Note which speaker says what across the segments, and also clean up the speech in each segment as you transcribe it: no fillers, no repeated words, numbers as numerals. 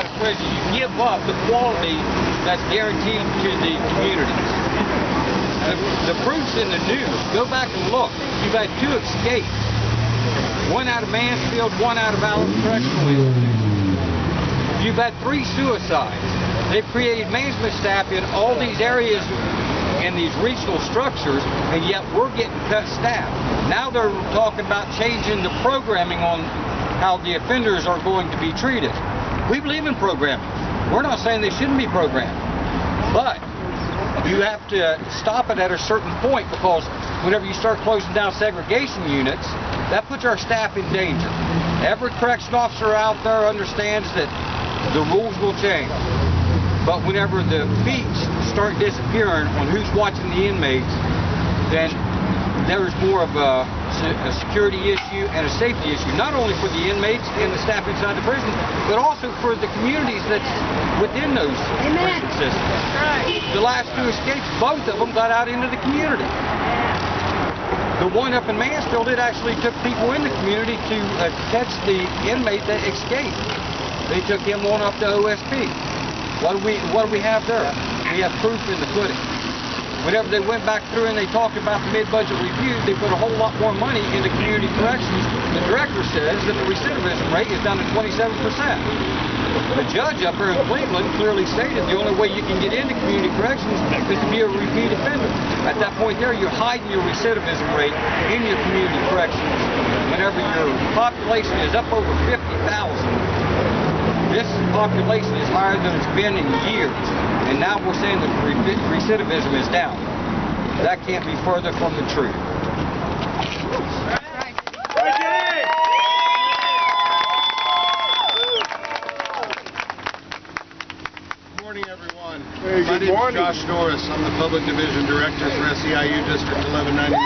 Speaker 1: inside a prison, you give up the quality that's guaranteed to the communities. The proof's in the news. Go back and look. You've had 2 escapes. One out of Mansfield, one out of Allen Correctional Institution. You've had 3 suicides. They've created management staff in all these areas and these regional structures, and yet we're getting cut staff. Now they're talking about changing the programming on how the offenders are going to be treated. We believe in programming. We're not saying they shouldn't be programmed, but you have to stop it at a certain point, because whenever you start closing down segregation units, that puts our staff in danger. Every correction officer out there understands that the rules will change. But whenever the feet start disappearing on who's watching the inmates, then there's more of a security issue and a safety issue, not only for the inmates and the staff inside the prison, but also for the communities that's within those prison systems. The last 2 escapes, both of them got out into the community. The one up in Mansfield, it actually took people in the community to catch the inmate that escaped. They took him on up to OSP. What do we have there? We have proof in the pudding. Whenever they went back through and they talked about the mid-budget review, they put a whole lot more money into community corrections. The director says that the recidivism rate is down to 27%. The judge up here in Cleveland clearly stated the only way you can get into community corrections is to be a repeat offender. At that point there, you're hiding your recidivism rate in your community corrections. Whenever your population is up over 50,000, this population is higher than it's been in years, and now we're saying that recidivism is down. That can't be further from the truth.
Speaker 2: Good morning, everyone. My name is Josh Norris. I'm the Public Division Director for SEIU District 1199.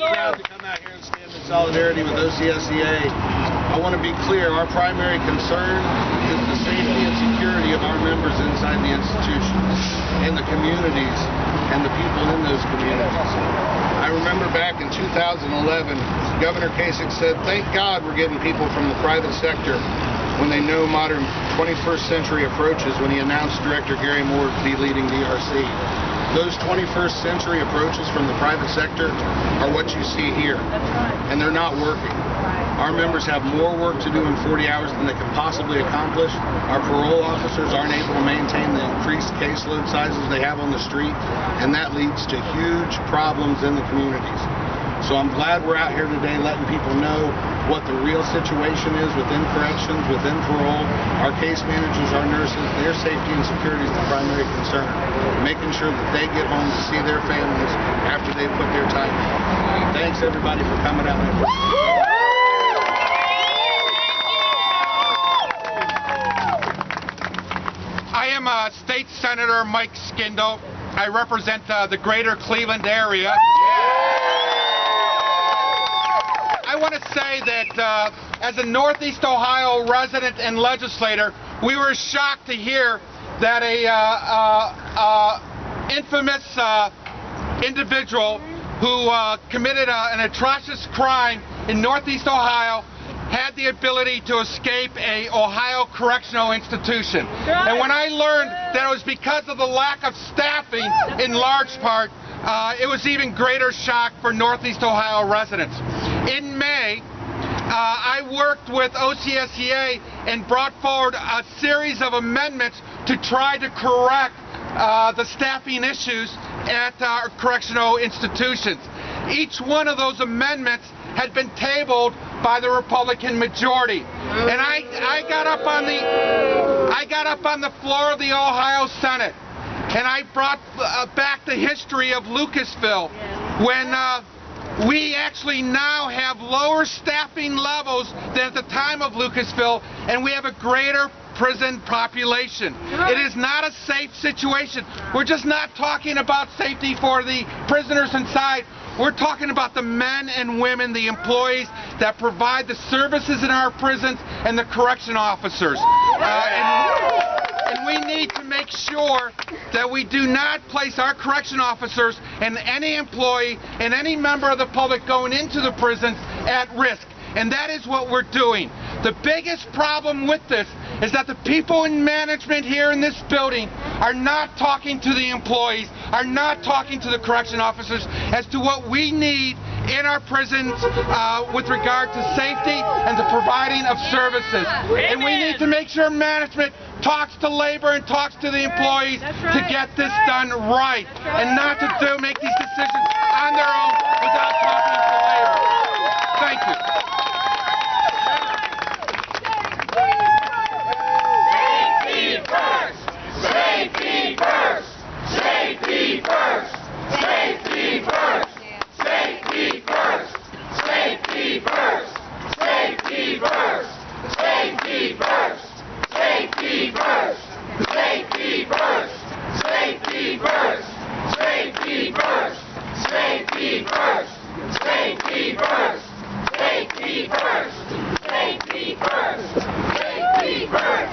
Speaker 2: Proud to come out here and stand in solidarity with OCSEA. I want to be clear, our primary concern is the safety and security of our members inside the institutions and the communities and the people in those communities. I remember back in 2011, Governor Kasich said, "Thank God we're getting people from the private sector when they know modern 21st century approaches," when he announced Director Gary Mohr to be leading DRC. Those 21st century approaches from the private sector are what you see here, and they're not working. Our members have more work to do in 40 hours than they can possibly accomplish. Our parole officers aren't able to maintain the increased caseload sizes they have on the street, and that leads to huge problems in the communities. So I'm glad we're out here today letting people know what the real situation is within corrections, within parole. Our case managers, our nurses, their safety and security is the primary concern. Making sure that they get home to see their families after they put their time in. Thanks everybody for coming out.
Speaker 3: I am State Senator Mike Skindle. I represent the greater Cleveland area. I want to say that as a Northeast Ohio resident and legislator, we were shocked to hear that a infamous individual who committed an atrocious crime in Northeast Ohio had the ability to escape a Ohio correctional institution. And when I learned that it was because of the lack of staffing in large part, it was even greater shock for Northeast Ohio residents. In May, I worked with OCSEA and brought forward a series of amendments to try to correct the staffing issues at our correctional institutions. Each one of those amendments had been tabled by the Republican majority, and I got up on the floor of the Ohio Senate, and I brought back the history of Lucasville, when we actually now have lower staffing levels than at the time of Lucasville, and we have a greater prison population. It is not a safe situation. We're just not talking about safety for the prisoners inside. We're talking about the men and women, the employees that provide the services in our prisons, and the correction officers. And we need to make sure that we do not place our correction officers and any employee and any member of the public going into the prisons at risk. And that is what we're doing. The biggest problem with this is that the people in management here in this building are not talking to the employees, are not talking to the correction officers as to what we need in our prisons with regard to safety and the providing of services. And we need to make sure management talks to labor and talks to the employees to get this done right, and not to make these decisions on their own without talking to labor. Thank you.
Speaker 4: Safety first! Safety first! Safety first! Safety first! Safety first! Safety first! Safety first! Safety first! Safety first! Safety first! Safety first! Safety first! Safety first! Safety first! Safety first! Safety first!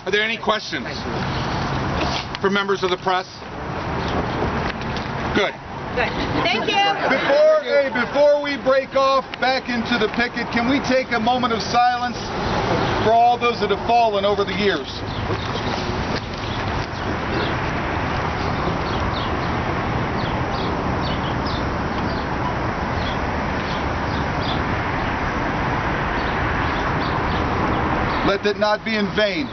Speaker 3: Are there any questions for members of the press? Good.
Speaker 4: Thank you.
Speaker 5: Before we break off back into the picket, can we take a moment of silence for all those that have fallen over the years? Let that not be in vain.